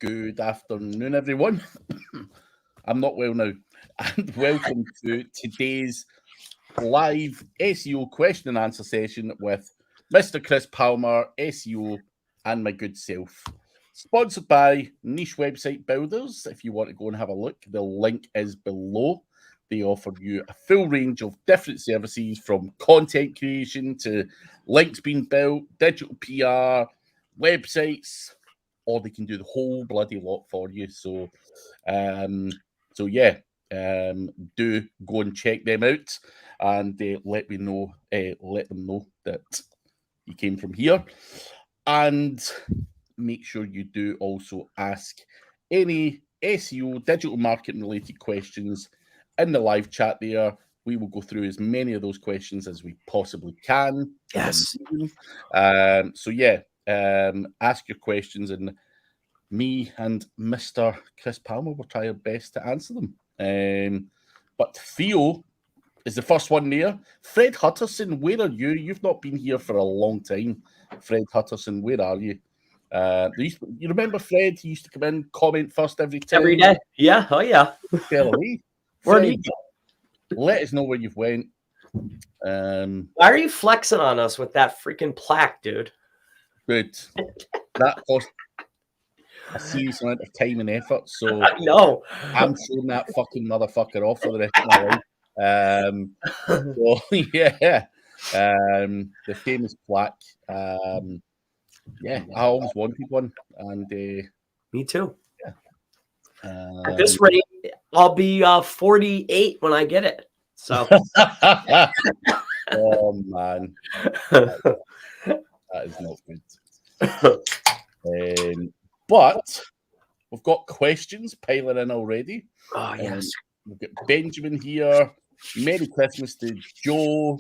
Good afternoon, everyone. I'm not well now. And welcome to today's live SEO question and answer session with Mr. Chris Palmer, SEO, and my good self. Sponsored by Niche Website Builders. If you want to go and have a look, the link is below. They offer you a full range of different services from content creation to links being built, digital PR, websites, or they can do the whole bloody lot for you. So do go and check them out and let them know that you came from here. And make sure you do also ask any SEO, digital marketing related questions in the live chat there. We will go through as many of those questions as we possibly can. Yes. Ask your questions, and me and Mr. Chris Palmer will try our best to answer them. But Theo is the first one there. Fred Hutterson, where are you? You've not been here for a long time. Fred Hutterson, where are you? You remember Fred? He used to come in, comment first every time. Every day. Yeah. Oh, yeah. Fell away. Where do you go? Let us know where you've went. Why are you flexing on us with that freaking plaque, dude? Good. That cost a serious amount of time and effort, so I know. I'm showing that fucking motherfucker off for the rest of my life. The famous plaque. I always wanted one, and me too. Yeah. At this rate, I'll be 48 when I get it. So, oh man, that is not good. But we've got questions piling in already. Oh yes, we've got Benjamin here. Merry Christmas to Joe.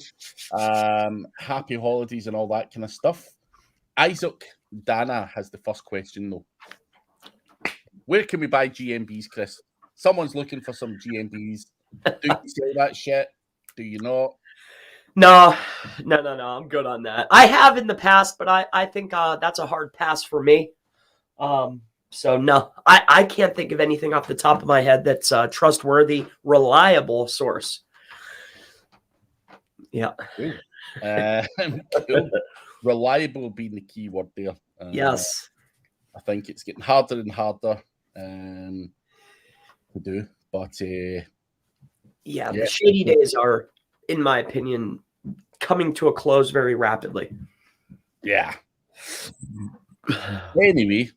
Happy holidays and all that kind of stuff. Isaac Dana has the first question though. Where can we buy GMBs, Chris? Someone's looking for some GMBs. Do you sell that shit? Do you not? No. I'm good on that. I have in the past, but I think that's a hard pass for me. So no, I can't think of anything off the top of my head that's a trustworthy, reliable source. Yeah. Cool. Reliable being the key word there. Yes. I think it's getting harder and harder to do, but the shady days are, in my opinion, coming to a close very rapidly. Yeah. Anyway,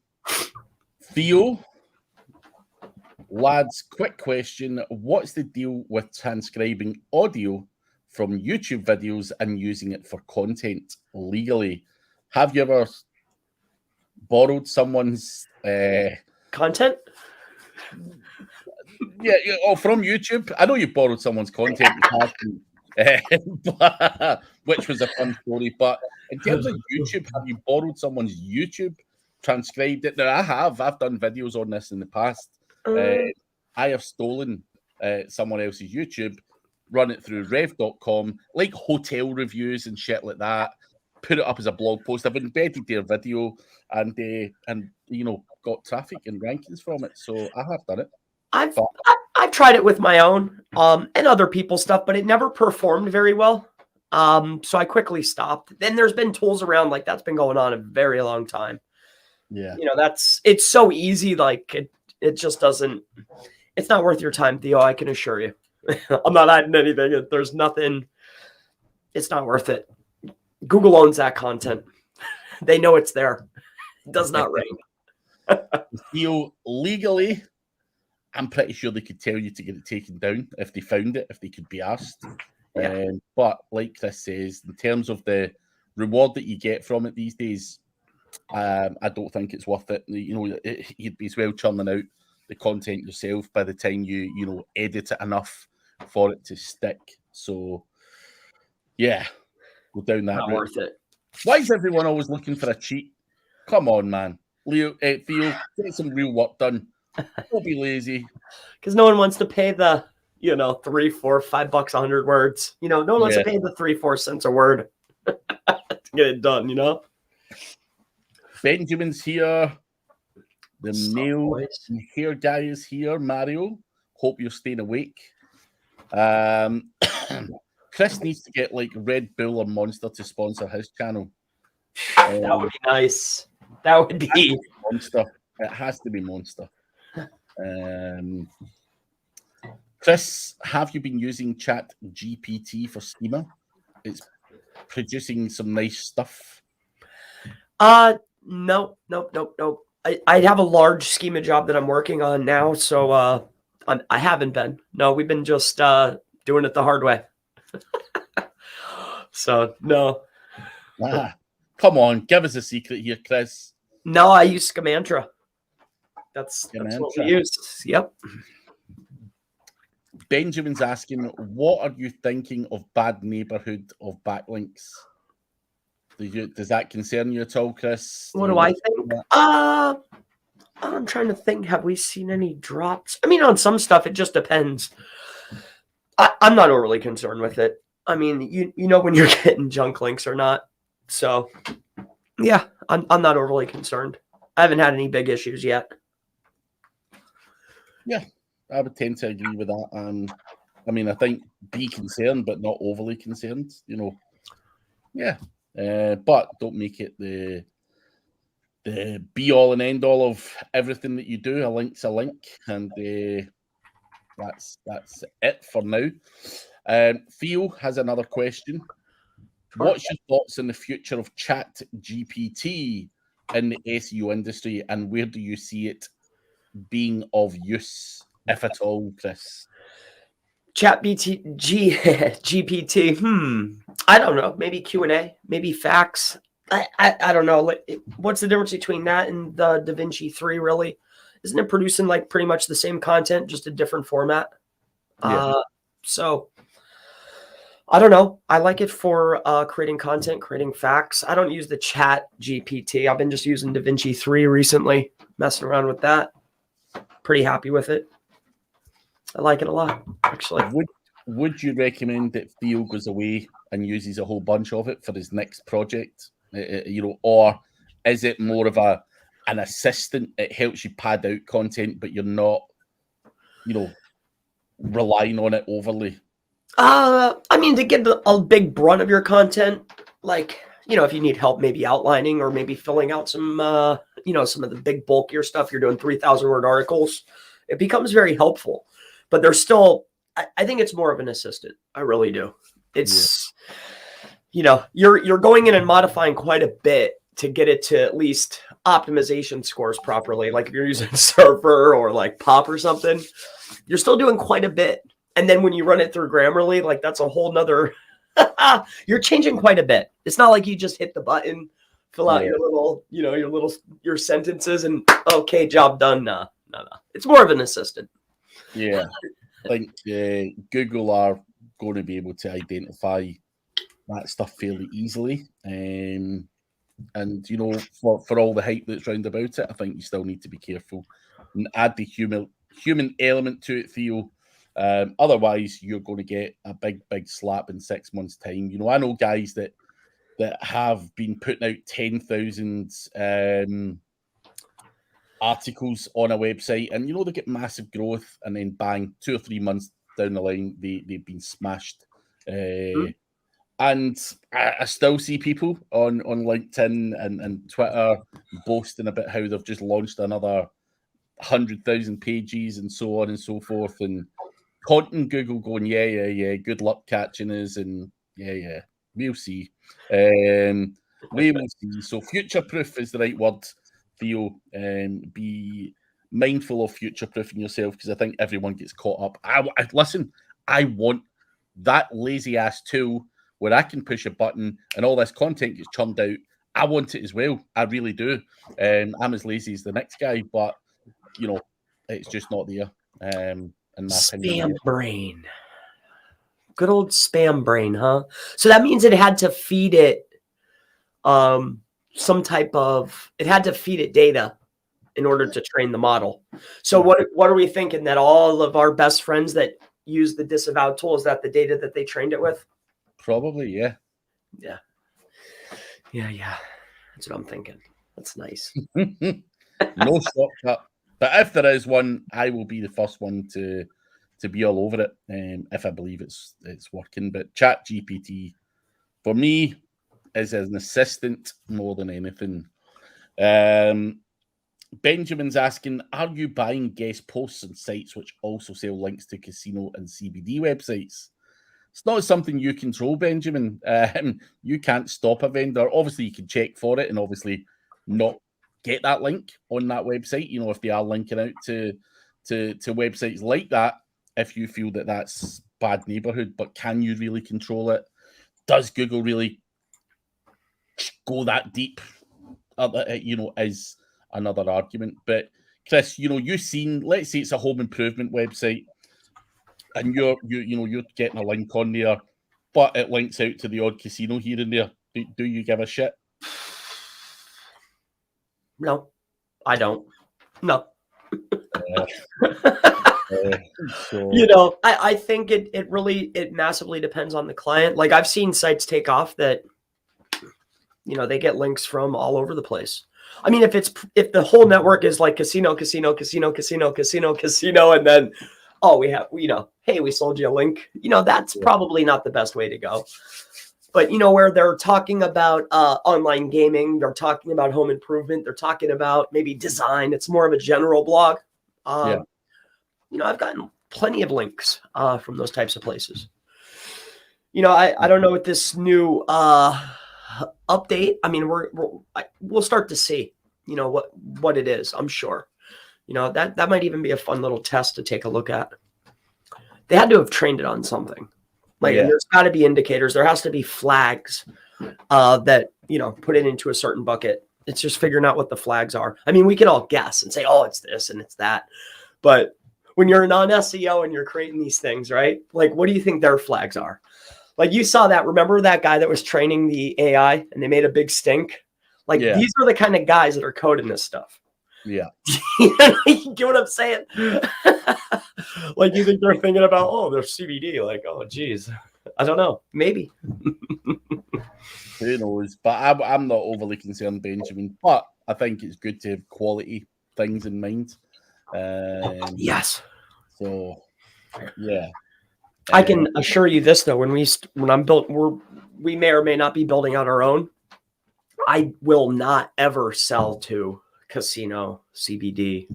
Theo, lads, quick question. What's the deal with transcribing audio from YouTube videos and using it for content legally? Have you ever borrowed someone's content? From YouTube. I know you borrowed someone's content, which was a fun story. But in terms of YouTube, have you borrowed someone's YouTube, transcribed it? Now, I've done videos on this in the past. I have stolen someone else's YouTube, run it through rev.com, like hotel reviews and shit like that, put it up as a blog post. I've embedded their video and got traffic and rankings from it. So I have done it. I've tried it with my own and other people's stuff, but it never performed very well. So I quickly stopped. Then there's been tools around like that's been going on a very long time. Yeah. It's so easy. Like it just doesn't, it's not worth your time, Theo. I can assure you. I'm not hiding anything. There's nothing. It's not worth it. Google owns that content. They know it's there. It does not rain. Theo, legally, I'm pretty sure they could tell you to get it taken down if they found it, if they could be asked. Yeah. But like Chris says, in terms of the reward that you get from it these days, I don't think it's worth it. You'd be as well churning out the content yourself by the time you edit it enough for it to stick. So, yeah, go down that route. Not worth it. Why is everyone always looking for a cheat? Come on, man. Theo, get some real work done. Don't be lazy. Because no one wants to pay the, $3, $4, $5, 100 words. No one wants to pay the 3-4 cents a word to get it done, Benjamin's here. The Sup, nail boys? and hair guy is here, Mario. Hope you're staying awake. Um, Chris needs to get like Red Bull or Monster to sponsor his channel. That would be nice. That would be Monster. It has to be Monster. Chris, have you been using Chat GPT for schema? It's producing some nice stuff. Nope. I have a large schema job that I'm working on now, so I haven't been. No, we've been just doing it the hard way. So no. Come on, give us a secret here, Chris. No, I use Schemantra. That's what we use. Yep. Benjamin's asking, what are you thinking of bad neighborhood of backlinks? Does that concern you at all, Chris? What do I think? I'm trying to think. Have we seen any drops? I mean, on some stuff, it just depends. I'm not overly concerned with it. I mean, you know when you're getting junk links or not. So, yeah, I'm not overly concerned. I haven't had any big issues yet. Yeah, I would tend to agree with that. I mean, I think be concerned, but not overly concerned. Yeah. But don't make it the be all and end all of everything that you do. A link's a link, and that's it for now. Theo has another question. What's your thoughts on the future of Chat GPT in the SEO industry, and where do you see it being of use, if at all, Chris? Chat GPT. I don't know. Maybe Q&A, maybe facts. I don't know. What's the difference between that and the DaVinci 3, really? Isn't it producing like pretty much the same content, just a different format? Yeah. So I don't know. I like it for creating content, creating facts. I don't use the Chat GPT. I've been just using DaVinci 3 recently, messing around with that. Pretty happy with it. I like it a lot, actually. Would you recommend that Theo goes away and uses a whole bunch of it for his next project? Or is it more of an assistant? It helps you pad out content, but you're not, relying on it overly. I mean, to get a big brunt of your content, like, if you need help maybe outlining or maybe filling out some, some of the big bulkier stuff, you're doing 3,000 word articles, it becomes very helpful. But there's still, I think it's more of an assistant. I really do. It's, you're going in and modifying quite a bit to get it to at least optimization scores properly. Like if you're using Surfer or like Pop or something, you're still doing quite a bit. And then when you run it through Grammarly, like that's a whole nother, you're changing quite a bit. It's not like you just hit the button, fill out your little, your sentences and okay, job done. No. It's more of an assistant. Yeah. I think Google are going to be able to identify that stuff fairly easily. And for all the hype that's round about it, I think you still need to be careful and add the human element to it, Theo. Otherwise, you're going to get a big slap in 6 months' time. I know guys that have been putting out 10,000 articles on a website, and they get massive growth, and then bang, 2 or 3 months down the line, they've been smashed. And I still see people on LinkedIn and Twitter boasting about how they've just launched another 100,000 pages and so on and so forth, and taunting Google, going, yeah, good luck catching us, and yeah, we'll see. We will see. So future-proof is the right word, Theo. Be mindful of future-proofing yourself, because I think everyone gets caught up. I want that lazy-ass tool where I can push a button and all this content gets churned out. I want it as well. I really do. I'm as lazy as the next guy, but, it's just not there. In my opinion. Spam brain. Good old spam brain, huh? So that means it had to feed it it had to feed it data in order to train the model. So what are we thinking, that all of our best friends that use the disavowed tool, is that the data that they trained it with? Probably, yeah. Yeah. That's what I'm thinking. That's nice. No shortcut. But if there is one, I will be the first one to be all over it, if I believe it's working. But ChatGPT, for me, is an assistant more than anything. Benjamin's asking, are you buying guest posts on sites which also sell links to casino and CBD websites? It's not something you control, Benjamin. You can't stop a vendor. Obviously, you can check for it and obviously not get that link on that website. You know, if they are linking out to websites like that, if you feel that that's bad neighborhood, but can you really control it? Does Google really go that deep? Is another argument. But Chris, you've seen, let's say it's a home improvement website, and you're getting a link on there, but it links out to the odd casino here and there. Do you give a shit? No, I don't. No. I think it really massively depends on the client. Like I've seen sites take off that, they get links from all over the place. I mean, if the whole network is like casino, casino, casino, casino, casino, casino, and then, we have, hey, we sold you a link, that's probably not the best way to go. But, where they're talking about online gaming, they're talking about home improvement, they're talking about maybe design, it's more of a general blog. I've gotten plenty of links from those types of places. I don't know what this new update. I mean, we'll start to see, what it is. I'm sure, that might even be a fun little test to take a look at. They had to have trained it on something. And there's got to be indicators. There has to be flags that put it into a certain bucket. It's just figuring out what the flags are. I mean, we can all guess and say, oh, it's this and it's that, but when you're a non-SEO and you're creating these things, right? Like, what do you think their flags are? Like you saw that, remember that guy that was training the AI and they made a big stink? Like these are the kind of guys that are coding this stuff. Yeah. You get what I'm saying? Like you think they're thinking about, there's CBD. Like, oh, geez. I don't know. Maybe. Who knows? But I'm not overly concerned, Benjamin. But I think it's good to have quality things in mind. Yes. So, yeah. I can assure you this though: when we may or may not be building out our own. I will not ever sell to casino CBD.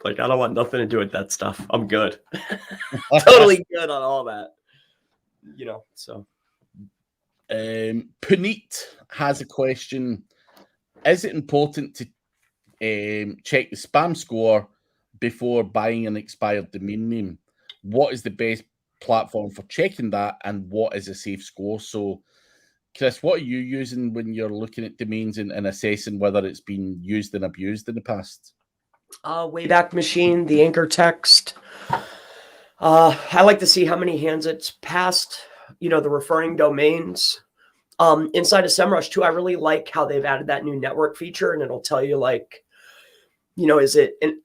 Like I don't want nothing to do with that stuff. I'm good. Totally good on all that. So. Puneet has a question. Is it important to check the spam score before buying an expired domain name? What is the best platform for checking that, and what is a safe score? So, Chris, what are you using when you're looking at domains and assessing whether it's been used and abused in the past? Wayback Machine, the anchor text. I like to see how many hands it's passed, the referring domains. Inside of SEMrush too, I really like how they've added that new network feature, and it'll tell you like, is it, and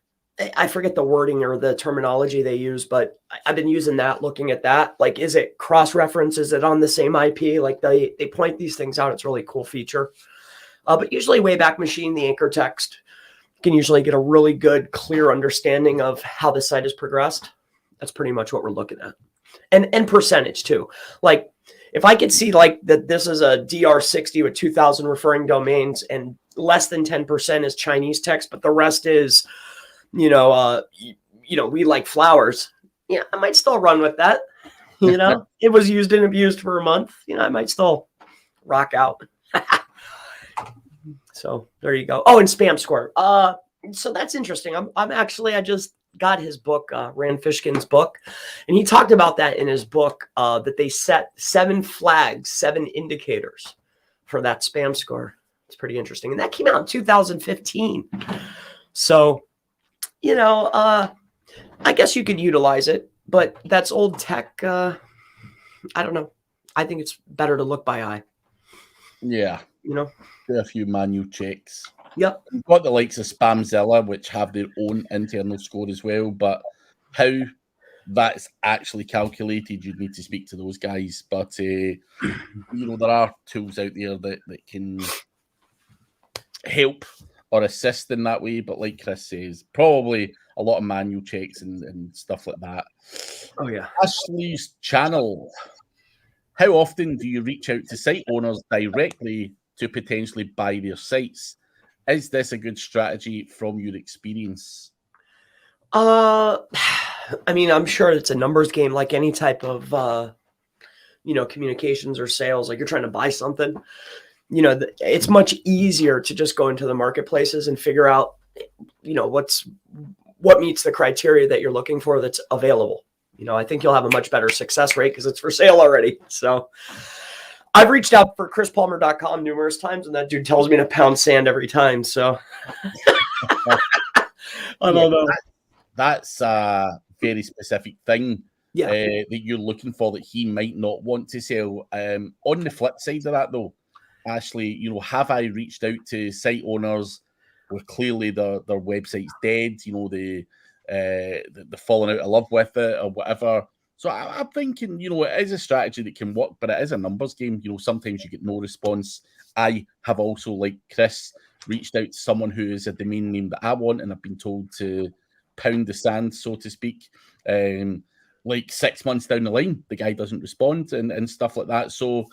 I forget the wording or the terminology they use, but I've been using that, looking at that. Like, is it cross-reference? Is it on the same IP? Like they point these things out. It's a really cool feature. But usually Wayback Machine, the anchor text, can usually get a really good, clear understanding of how the site has progressed. That's pretty much what we're looking at. And percentage too. Like if I could see like that this is a DR60 with 2,000 referring domains and less than 10% is Chinese text, but the rest is, we like flowers. Yeah, I might still run with that. It was used and abused for a month. I might still rock out. So there you go. Oh, and spam score. So that's interesting. I just got his book, Rand Fishkin's book, and he talked about that in his book, that they set 7 flags, 7 indicators for that spam score. It's pretty interesting. And that came out in 2015. So, I guess you could utilize it, but that's old tech. I don't know. I think it's better to look by eye. Yeah. Do a few manual checks. Yep. You've got the likes of Spamzilla, which have their own internal score as well, but how that's actually calculated, you'd need to speak to those guys. But, there are tools out there that can help or assist in that way. But like Chris says, probably a lot of manual checks and stuff like that. Oh yeah. Ashley's channel. How often do you reach out to site owners directly to potentially buy their sites? Is this a good strategy from your experience? I mean, I'm sure it's a numbers game, like any type of communications or sales. Like you're trying to buy something, it's much easier to just go into the marketplaces and figure out, what meets the criteria that you're looking for that's available. I think you'll have a much better success rate because it's for sale already. So I've reached out for chrispalmer.com numerous times, and that dude tells me to pound sand every time. So I don't know. That's a very specific thing Yeah. that you're looking for that he might not want to sell. On the flip side of that, though, Ashley, have I reached out to site owners where clearly their website's dead, they're falling out of love with it or whatever? So I'm thinking, it is a strategy that can work, but it is a numbers game. Sometimes you get no response. I have also, like Chris, reached out to someone who is a domain name that I want, and I've been told to pound the sand, so to speak. Like 6 months down the line, the guy doesn't respond and stuff like that. So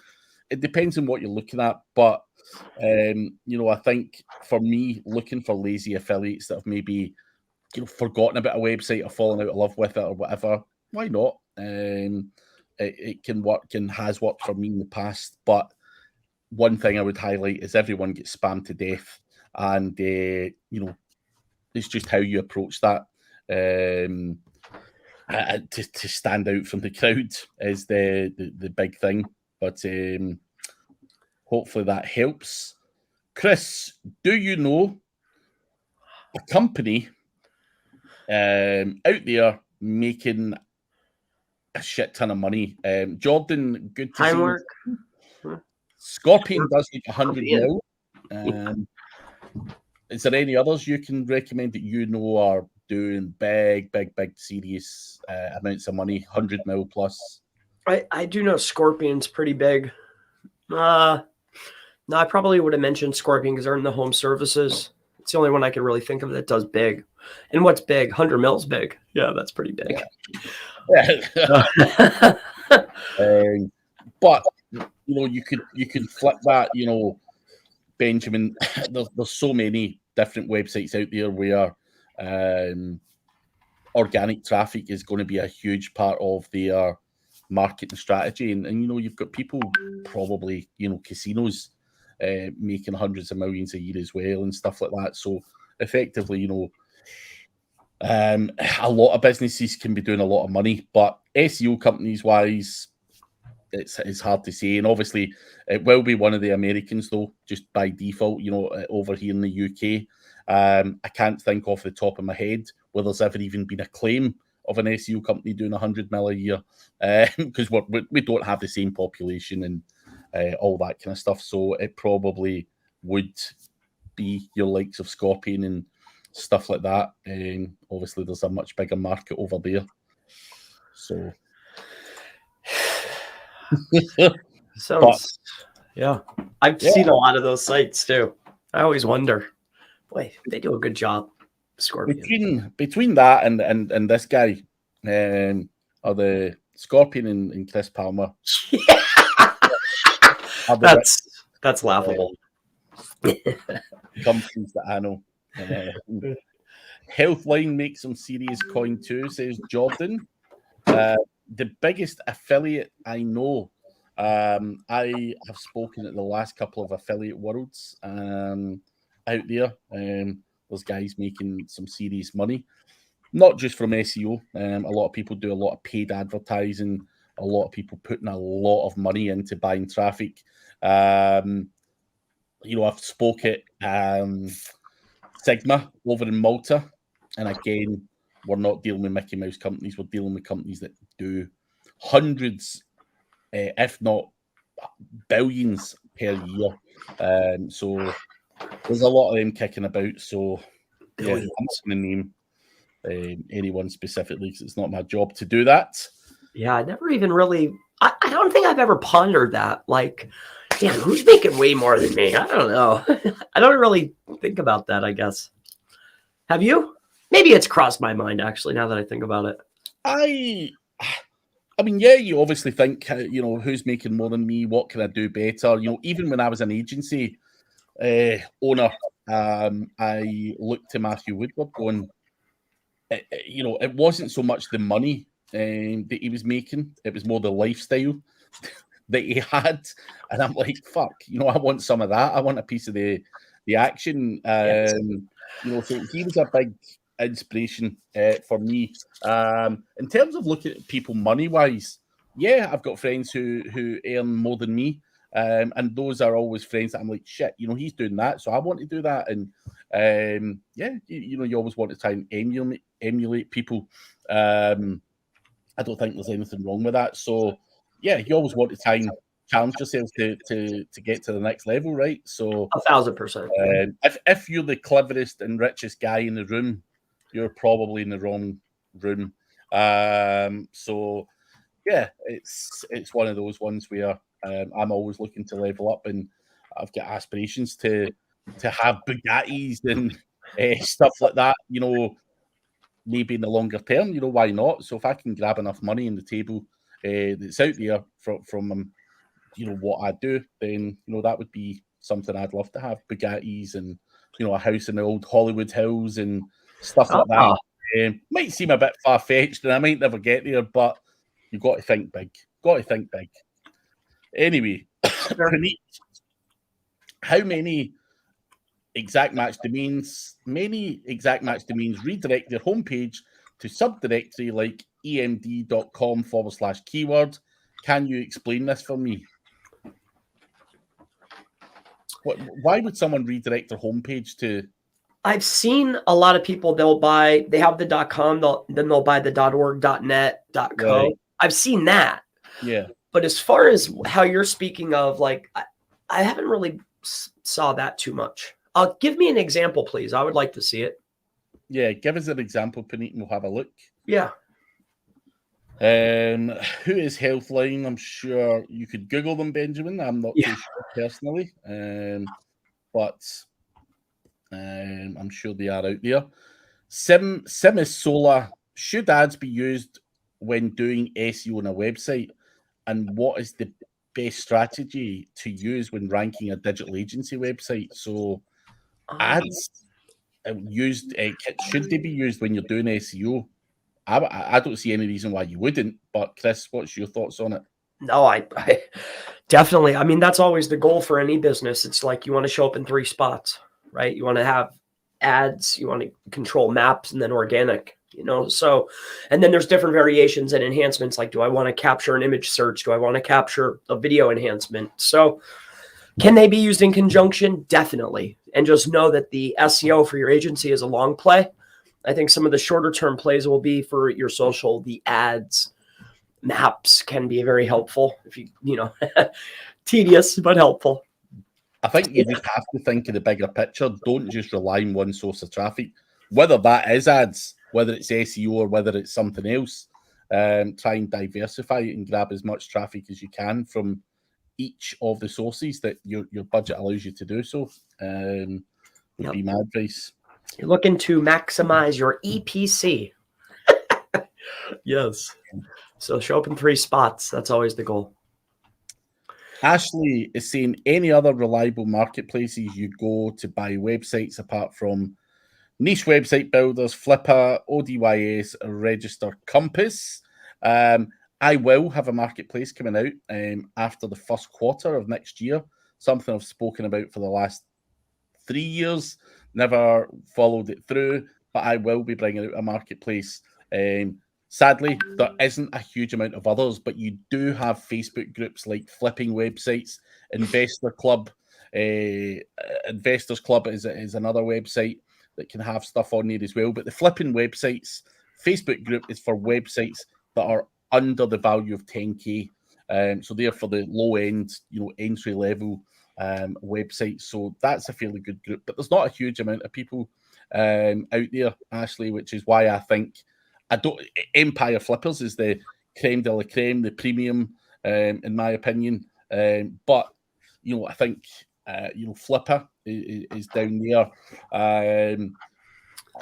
it depends on what you're looking at. But, I think for me, looking for lazy affiliates that have maybe, forgotten about a website or fallen out of love with it or whatever, why not? It can work and has worked for me in the past. But one thing I would highlight is everyone gets spammed to death. And, it's just how you approach that. To stand out from the crowd is the big thing. But hopefully that helps. Chris, do you know a company out there making a shit ton of money? Jordan, good to see you. Scorpion does like 100 mil. Is there any others you can recommend that are doing big, serious amounts of money, 100 mil plus? I do know Scorpion's pretty big. No, I probably would have mentioned Scorpion because they're in the home services. It's the only one I can really think of that does big. And what's big? 100 mil's big. Yeah, that's pretty big. Yeah. But you could flip that. Benjamin, there's so many different websites out there where organic traffic is going to be a huge part of their marketing strategy, and you've got people probably casinos making hundreds of millions a year as well and stuff like that. So effectively, a lot of businesses can be doing a lot of money, but SEO companies wise, it's hard to say. And obviously, it will be one of the Americans though, just by default. Over here in the UK, I can't think off the top of my head where there's ever even been a claim of an SEO company doing 100 mil a year, because we don't have the same population and all that kind of stuff. So it probably would be your likes of Scorpion and stuff like that. Obviously, there's a much bigger market over there. So, yeah, I've seen a lot of those sites too. I always wonder, boy, they do a good job. Scorpion. Between that and this guy, or the Scorpion and Chris Palmer. That's laughable. Companies that I know. Healthline makes some serious coin too, says Jordan. The biggest affiliate I know. I have spoken at the last couple of affiliate worlds out there. Those guys making some serious money, not just from SEO. A lot of people do a lot of paid advertising. A lot of people putting a lot of money into buying traffic. I've spoke at Sigma over in Malta, and again, we're not dealing with Mickey Mouse companies. We're dealing with companies that do hundreds, if not billions per year. So there's a lot of them kicking about. So yeah, I'm not going to name anyone specifically because it's not my job to do that. Yeah, I never even really. I don't think I've ever pondered that. Like, Damn, who's making way more than me? I don't know. I don't really think about that, I guess. Have you? Maybe it's crossed my mind, actually, now that I think about it. I mean, yeah, you obviously think, who's making more than me? What can I do better? Even when I was an agency owner, I looked to Matthew Woodward going, it wasn't so much the money that he was making, it was more the lifestyle that he had. And I'm like, fuck, I want some of that. I want a piece of the action. Yes. So he was a big inspiration for me. In terms of looking at people money-wise, yeah, I've got friends who earn more than me. And those are always friends that I'm like, shit, he's doing that, so I want to do that. And yeah, you always want to try and emulate people. I don't think there's anything wrong with that. So yeah, you always want to try and challenge yourself to get to the next level, right? So 1,000%. If you're the cleverest and richest guy in the room, you're probably in the wrong room. So yeah, it's one of those ones where I'm always looking to level up, and I've got aspirations to have Bugattis and stuff like that. Maybe in the longer term, why not? So if I can grab enough money in the table that's out there from what I do, then that would be something I'd love to have. Bugattis and a house in the old Hollywood Hills and stuff like that. Might seem a bit far fetched, and I might never get there, but you've got to think big. Anyway, Praneet, how many exact match domains redirect their homepage to subdirectory like emd.com/keyword? Can you explain this for me? Why would someone redirect their homepage to? I've seen a lot of people, they have the .com, then they'll buy the .org, .net, .co. Right. I've seen that. Yeah. But as far as how you're speaking of, like, I haven't really saw that too much. Give me an example, please. I would like to see it. Yeah, give us an example, Praneet, and we'll have a look. Yeah. Who is Healthline? I'm sure you could Google them, Benjamin. I'm not too sure personally, but I'm sure they are out there. Simisola, should ads be used when doing SEO on a website? And what is the best strategy to use when ranking a digital agency website? So ads used, should they be used when you're doing SEO? I don't see any reason why you wouldn't, but Chris, what's your thoughts on it? No, I definitely. I mean, that's always the goal for any business. It's like you want to show up in 3 spots, right? You want to have ads, you want to control maps, and then organic, So, and then there's different variations and enhancements. Like, do I want to capture an image search? Do I want to capture a video enhancement? So can they be used in conjunction? Definitely. And just know that the SEO for your agency is a long play. I think some of the shorter term plays will be for your social. The ads, maps can be very helpful if tedious, but helpful. I think you just have to think of the bigger picture. Don't just rely on one source of traffic, whether that is ads, whether it's SEO, or whether it's something else. Try and diversify it and grab as much traffic as you can from each of the sources that your budget allows you to do so. Would be my advice. You're looking to maximize your EPC. Yes. So show up in 3 spots. That's always the goal. Ashley is saying, any other reliable marketplaces you go to buy websites apart from niche website builders, Flipper, ODYS, Register, Compass? I will have a marketplace coming out after the first quarter of next year, something I've spoken about for the last 3 years, never followed it through, but I will be bringing out a marketplace. Sadly, there isn't a huge amount of others, but you do have Facebook groups like Flipping Websites, Investor Club. Investors Club is another website that can have stuff on there as well. But the Flipping Websites Facebook group is for websites that are under the value of 10K. So they're for the low end, entry level websites. So that's a fairly good group. But there's not a huge amount of people out there, Ashley, which is why I think Empire Flippers is the creme de la creme, the premium, in my opinion. But I think Flipper is down there.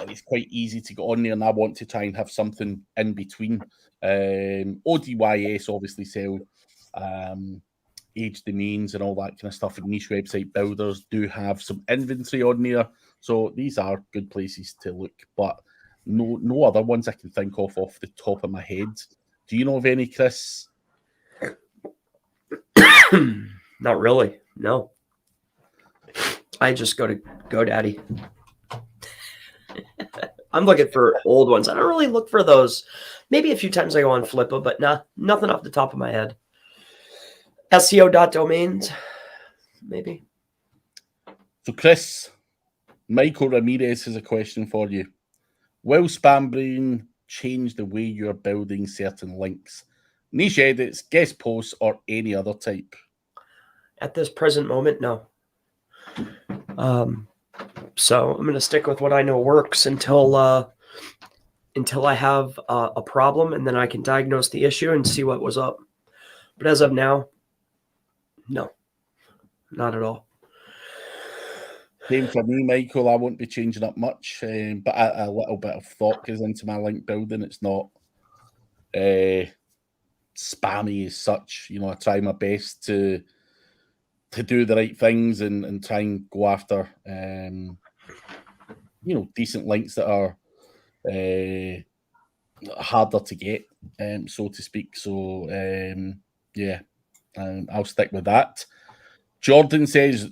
It's quite easy to get on there, and I want to try and have something in between. ODYS obviously sell age domains and all that kind of stuff, and niche website builders do have some inventory on there. So these are good places to look, but no other ones I can think of off the top of my head. Do you know of any, Chris? Not really. No. I just go to GoDaddy. I'm looking for old ones. I don't really look for those. Maybe a few times I go on Flippa, but nothing off the top of my head. SEO.domains, maybe. So, Chris, Michael Ramirez has a question for you. Will SpamBrain change the way you're building certain links, niche edits, guest posts, or any other type? At this present moment, no. So I'm going to stick with what I know works until I have a problem, and then I can diagnose the issue and see what was up. But as of now, no, not at all. Same for me, Michael. I won't be changing up much, but a little bit of thought goes into my link building. It's not spammy as such. I try my best to do the right things and try and go after decent links that are harder to get, so to speak. So I'll stick with that. Jordan says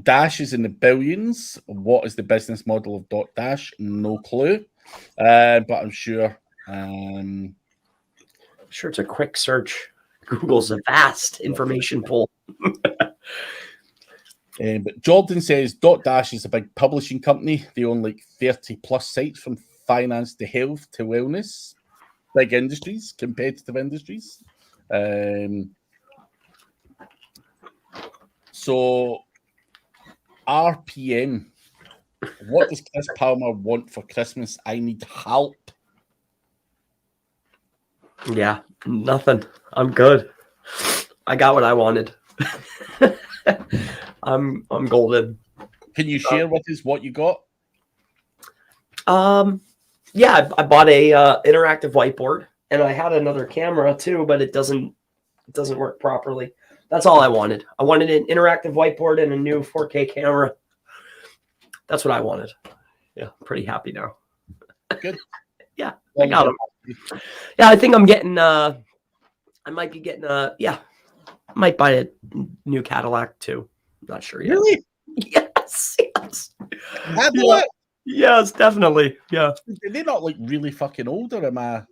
.dash is in the billions. What is the business model of .dash? No clue, but I'm sure. Sure, it's a quick search. Google's a vast information pool. But Jordan says .dash is a big publishing company. They own like 30 plus sites, from finance to health to wellness. Big industries, competitive industries. So RPM, what does Chris Palmer want for Christmas? I need help. Yeah, nothing. I'm good. I got what I wanted. I'm golden. Can you share with us what you got? Yeah, I bought a interactive whiteboard, and I had another camera too, but it doesn't work properly. That's all I wanted. I wanted an interactive whiteboard and a new 4K camera. That's what I wanted. Yeah, pretty happy now. Good. Yeah, I got them. Yeah, I think I'm getting. I might be getting. Yeah, I might buy a new Cadillac too. Not sure yet. Really? Yes. Cadillac? Yes, definitely. Yeah. Are they not like really fucking old, or am I?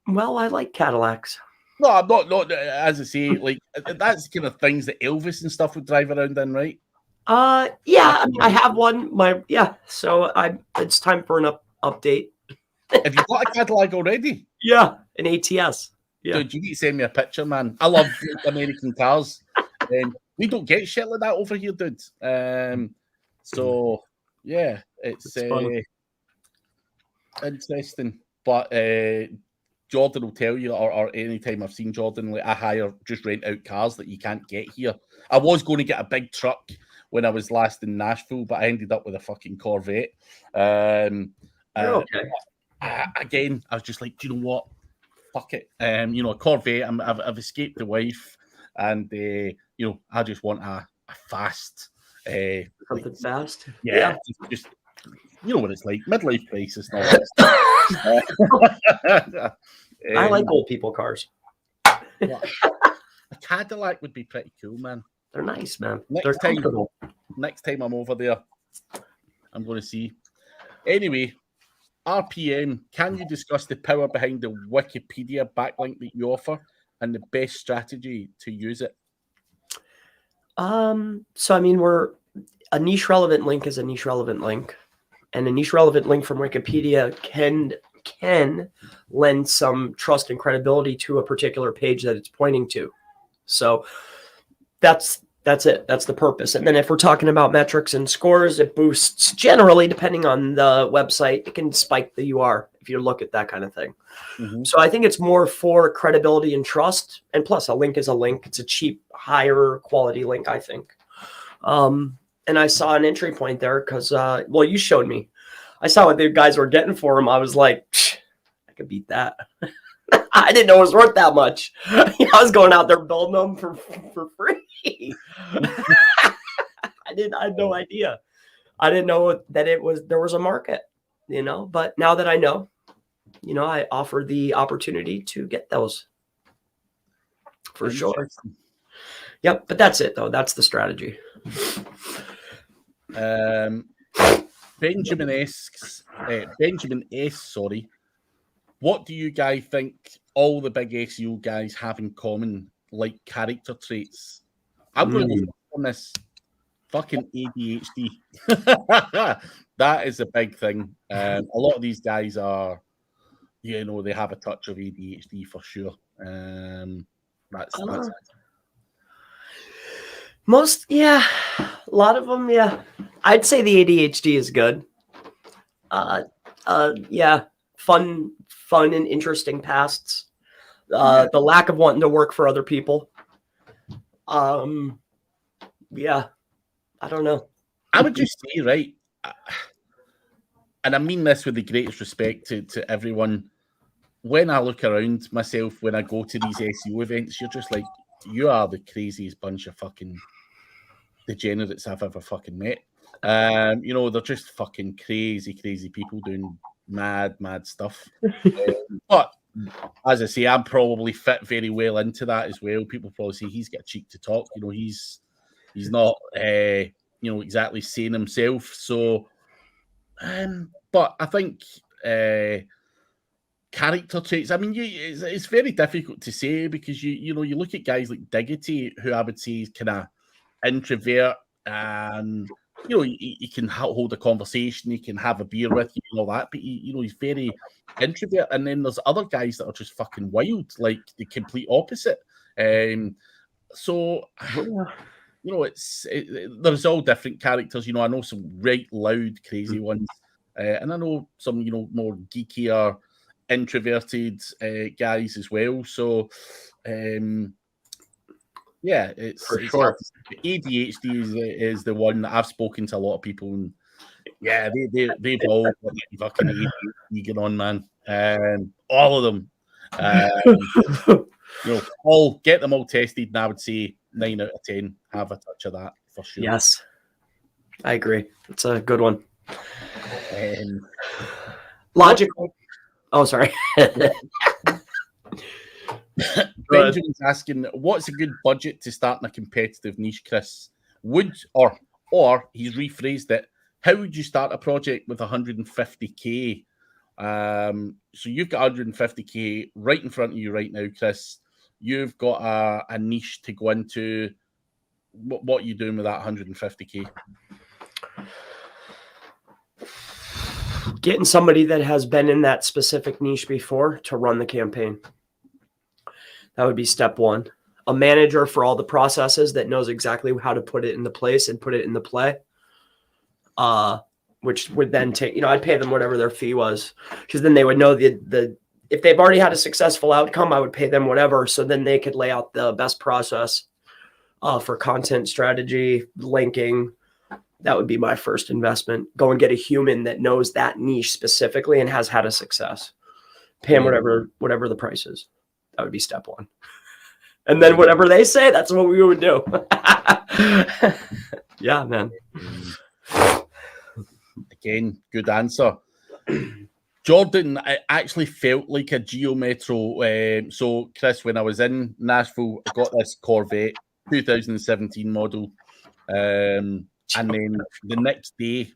Well, I like Cadillacs. No, I'm not. As I say, like that's the kind of things that Elvis and stuff would drive around in, right? Yeah. I mean, I have one. So it's time for an update. Have you got a Cadillac already? Yeah, an ATS. Yeah. Dude, you need to send me a picture, man. I love American cars. We don't get shit like that over here, dude. So yeah, it's interesting. But Jordan will tell you, or anytime I've seen Jordan, like I just rent out cars that you can't get here. I was going to get a big truck when I was last in Nashville, but I ended up with a fucking Corvette. Okay. Again, I was just like, do you know what? Fuck it. A Corvette. I've escaped the wife, and I just want a fast. Something fast. Yeah. Just you know what it's like, midlife crisis and all that stuff. I like old people cars. A Cadillac would be pretty cool, man. They're nice, man. Next time I'm over there, I'm going to see. Anyway, RPM, can you discuss the power behind the Wikipedia backlink that you offer and the best strategy to use it? So I mean, a niche relevant link is a niche relevant link, and a niche relevant link from Wikipedia can lend some trust and credibility to a particular page that it's pointing to. So that's it. That's the purpose. And then if we're talking about metrics and scores, it boosts generally, depending on the website, it can spike the UR if you look at that kind of thing. Mm-hmm. So I think it's more for credibility and trust. And plus, a link is a link. It's a cheap, higher quality link, I think. And I saw an entry point there because, well, you showed me. I saw what the guys were getting for them. I was like, I could beat that. I didn't know it was worth that much. I was going out there building them for free. I had no idea. I didn't know that there was a market, but now that I know, I offer the opportunity to get those for sure. Yep. But that's it though. That's the strategy. Benjamin S. Sorry. What do you guys think all the big SEO guys have in common, like character traits? I'm going to go on this. Fucking ADHD. That is a big thing. A lot of these guys are, they have a touch of ADHD for sure. That's a lot of them, yeah. I'd say the ADHD is good. Fun and interesting pasts. The lack of wanting to work for other people. I don't know. I would just say, right, and I mean this with the greatest respect to everyone, when I look around myself, when I go to these SEO events, you're just like, you are the craziest bunch of fucking degenerates I've ever fucking met. They're just fucking crazy people doing mad stuff. But as I say, I'm probably fit very well into that as well. People probably say he's got a cheek to talk. He's not, exactly saying himself. So, but I think character traits. I mean, it's very difficult to say because you look at guys like Diggity, who I would say is kind of introvert, and he can hold a conversation, he can have a beer with you and all that, but he's very introvert. And then there's other guys that are just fucking wild, like the complete opposite. There's all different characters. I know some right loud, crazy ones, and I know some more geekier, introverted guys as well. So, it's for sure. ADHD is the one that I've spoken to a lot of people, and they've all got fucking ADHD going on, man. All of them. All get them all tested, and I would say 9 out of 10 have a touch of that for sure. Yes, I agree. It's a good one. Logical. Oh, sorry. Benjamin's asking, what's a good budget to start in a competitive niche, Chris? Or he's rephrased it, how would you start a project with 150k? So you've got 150k right in front of you right now, Chris. You've got a niche to go into. What are you doing with that 150k? Getting somebody that has been in that specific niche before to run the campaign. That would be step one. A manager for all the processes that knows exactly how to put it into place and put it into play. Which would then take, I'd pay them whatever their fee was, because then they would know if they've already had a successful outcome, I would pay them whatever. So then they could lay out the best process for content strategy, linking. That would be my first investment. Go and get a human that knows that niche specifically and has had a success. Pay them whatever the price is. That would be step one. And then whatever they say, that's what we would do. Yeah, man. Again, good answer. Jordan, I actually felt like a Geo Metro. So, Chris, when I was in Nashville, I got this Corvette 2017 model. And then the next day,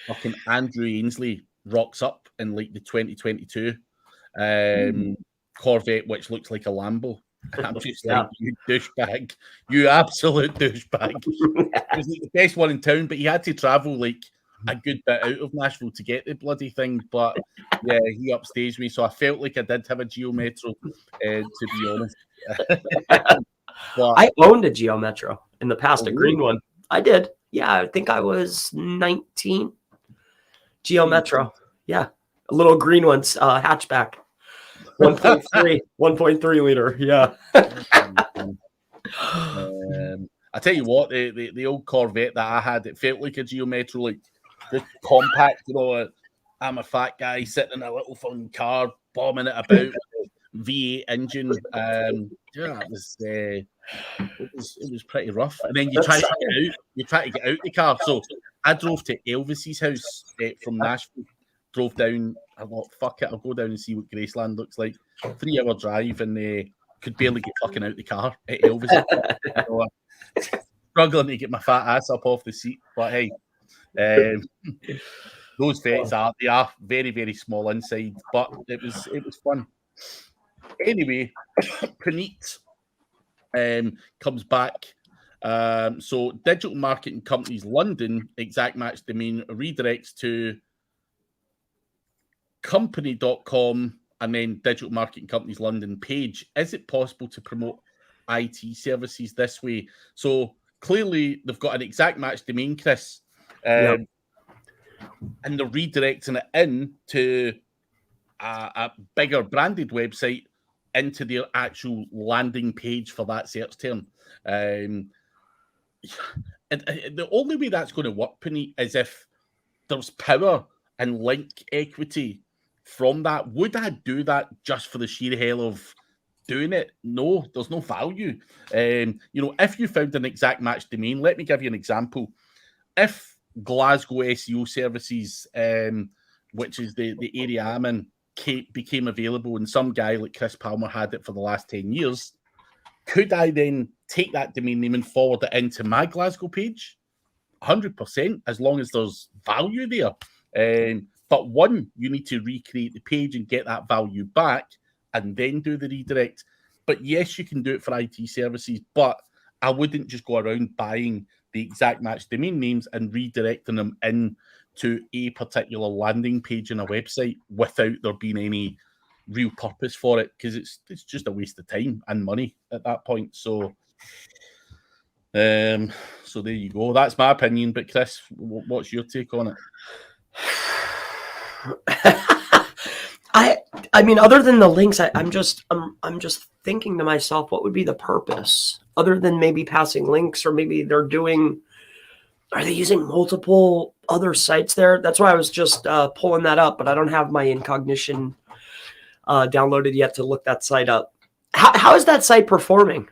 fucking Andrew Ainsley rocks up in like the 2022 Corvette, which looks like a Lambo. I'm just like, you douchebag. You absolute douchebag. It was like the best one in town, but he had to travel like a good bit out of Nashville to get the bloody thing. But yeah, he upstaged me. So I felt like I did have a Geo Metro, to be honest. But, I owned a Geo Metro in the past, a green one. I did. Yeah, I think I was 19. Geo Metro. Yeah. A little green one's hatchback. 1.3 liter. Yeah. I tell you what, the old Corvette that I had, it felt like a Geo Metro, like just compact. You know, I'm a fat guy sitting in a little fun car, bombing it about. V8 engine. Yeah, it was pretty rough. And then you try to get out. You try to get out the car. So I drove to Elvis's house from Nashville. Drove down. I thought, fuck it, I'll go down and see what Graceland looks like. 3-hour drive, and could barely get fucking out the car at Elvis. So, struggling to get my fat ass up off the seat. But hey, those Vettes are very, very small inside, but it was fun. Anyway, Puneet comes back. So digital marketing companies London exact match domain redirects to company.com and then digital marketing companies London page. Is it possible to promote IT services this way? So clearly they've got an exact match domain, Chris, and they're redirecting it into a bigger branded website into their actual landing page for that search term. And the only way that's going to work, Puneet, is if there's power and link equity from that. Would I do that just for the sheer hell of doing it? No, there's no value. If you found an exact match domain, let me give you an example. If Glasgow SEO services, which is the area I'm in, became available and some guy like Chris Palmer had it for the last 10 years, could I then take that domain name and forward it into my Glasgow page? 100%, as long as there's value there. But one, you need to recreate the page and get that value back and then do the redirect. But yes, you can do it for IT services, but I wouldn't just go around buying the exact match domain names and redirecting them into a particular landing page in a website without there being any real purpose for it, because it's just a waste of time and money at that point. So there you go. That's my opinion. But Chris, what's your take on it? I mean, other than the links, I'm just thinking to myself, what would be the purpose other than maybe passing links, or maybe are they using multiple other sites there? That's why I was just pulling that up, but I don't have my Incognition downloaded yet to look that site up. How is that site performing?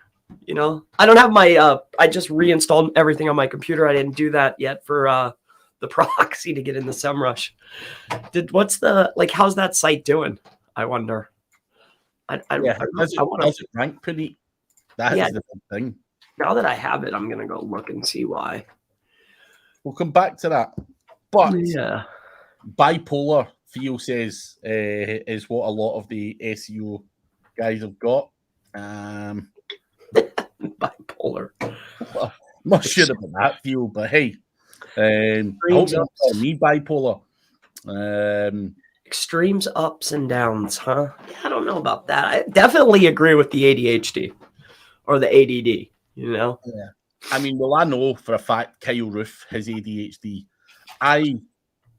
I don't have my I just reinstalled everything on my computer. I didn't do that yet for the proxy to get in the SEMrush. How's that site doing? I wonder. Does it rank pretty? That is the big thing. Now that I have it, I'm gonna go look and see why. We'll come back to that. But yeah, bipolar, Theo says, is what a lot of the SEO guys have got. Bipolar. Well, I'm not sure about that, Theo, but hey, I hope you're not calling me bipolar. Extremes, ups and downs, huh? Yeah, I don't know about that. I definitely agree with the ADHD or the ADD, Yeah. I mean, well, I know for a fact Kyle Roof has ADHD.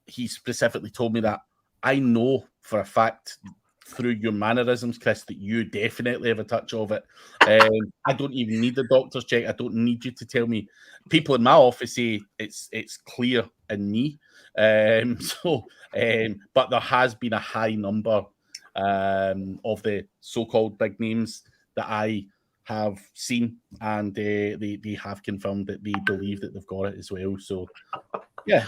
He specifically told me that. I know for a fact through your mannerisms, Chris, that you definitely have a touch of it. I don't even need the doctor's check. I don't need you to tell me. People in my office say it's clear in me. But there has been a high number of the so-called big names that I have seen, and they have confirmed that they believe that they've got it as well. So yeah.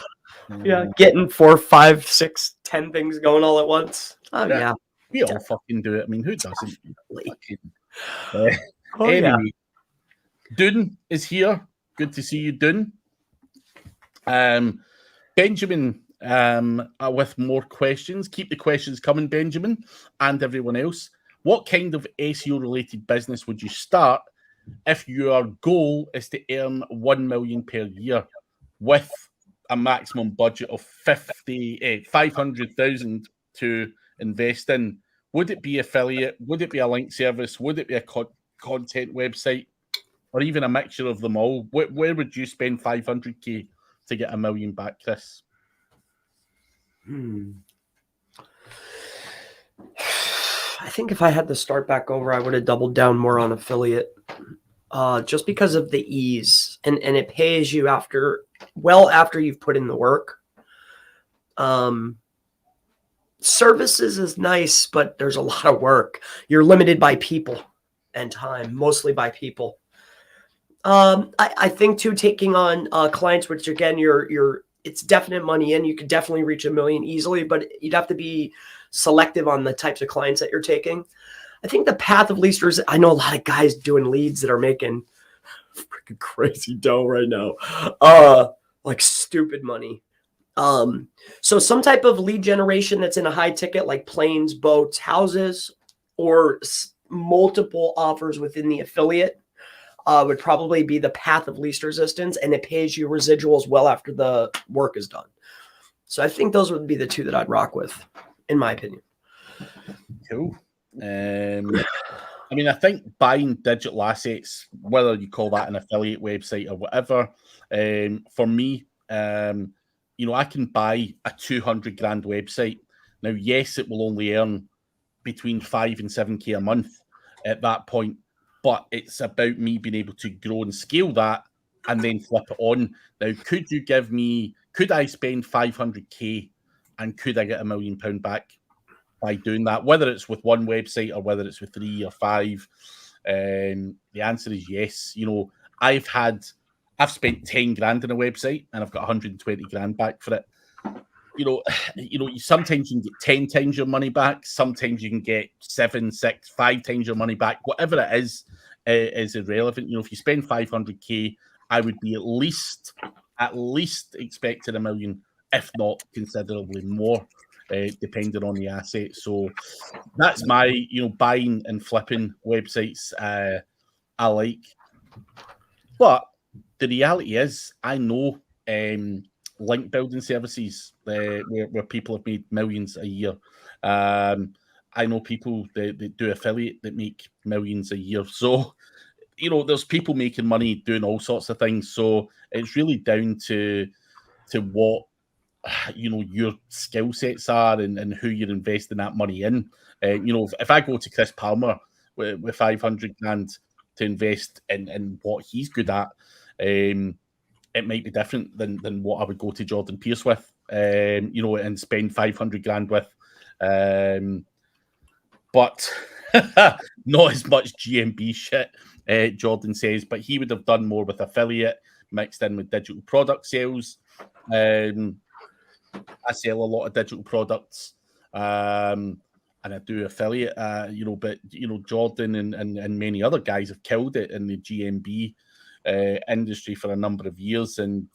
Getting 4, 5, 6, 10 things going all at once. Oh yeah. We all fucking do it. I mean, who doesn't? Anyway, Dune is here. Good to see you, Dune. Benjamin with more questions. Keep the questions coming, Benjamin, and everyone else. What kind of SEO-related business would you start if your goal is to earn 1 million per year with a maximum budget of 500,000 to invest in? Would it be affiliate? Would it be a link service? Would it be a content website, or even a mixture of them all? Where would you spend 500k to get 1 million back, Chris? I think if I had to start back over, I would have doubled down more on affiliate, just because of the ease, and it pays you after you've put in the work. Services is nice, but there's a lot of work. You're limited by people and time, mostly by people. I think too, taking on clients, which again, it's definite money in. You could definitely reach 1 million easily, but you'd have to be selective on the types of clients that you're taking. I think the path of least resistance. I know a lot of guys doing leads that are making freaking crazy dough right now, like stupid money. So some type of lead generation that's in a high ticket, like planes, boats, houses, or multiple offers within the affiliate, would probably be the path of least resistance, and it pays you residuals well after the work is done. So I think those would be the two that I'd rock with, in my opinion. Cool. I mean, I think buying digital assets, whether you call that an affiliate website or whatever, for me, I can buy a 200 grand website. Now, yes, it will only earn between 5 and 7K a month at that point, but it's about me being able to grow and scale that and then flip it on. Now, could I spend 500K and could I get £1 million back by doing that? Whether it's with one website or whether it's with 3 or 5, the answer is yes. I've spent 10 grand on a website and I've got 120 grand back for it. Sometimes you can get 10 times your money back. Sometimes you can get 7, 6, 5 times your money back. Whatever it is irrelevant. If you spend 500K, I would be at least expecting $1 million, if not considerably more, depending on the asset. So that's my, buying and flipping websites I like. But the reality is, I know link building services where people have made millions a year. I know people that do affiliate that make millions a year. So, there's people making money doing all sorts of things. So it's really down to what your skill sets are and who you're investing that money in. If I go to Chris Palmer with 500 grand to invest in what he's good at, it might be different than what I would go to Jordan Pierce with, and spend 500 grand with. But not as much GMB shit, Jordan says, but he would have done more with affiliate mixed in with digital product sales. I sell a lot of digital products, and I do affiliate, but Jordan and many other guys have killed it in the GMB industry for a number of years, and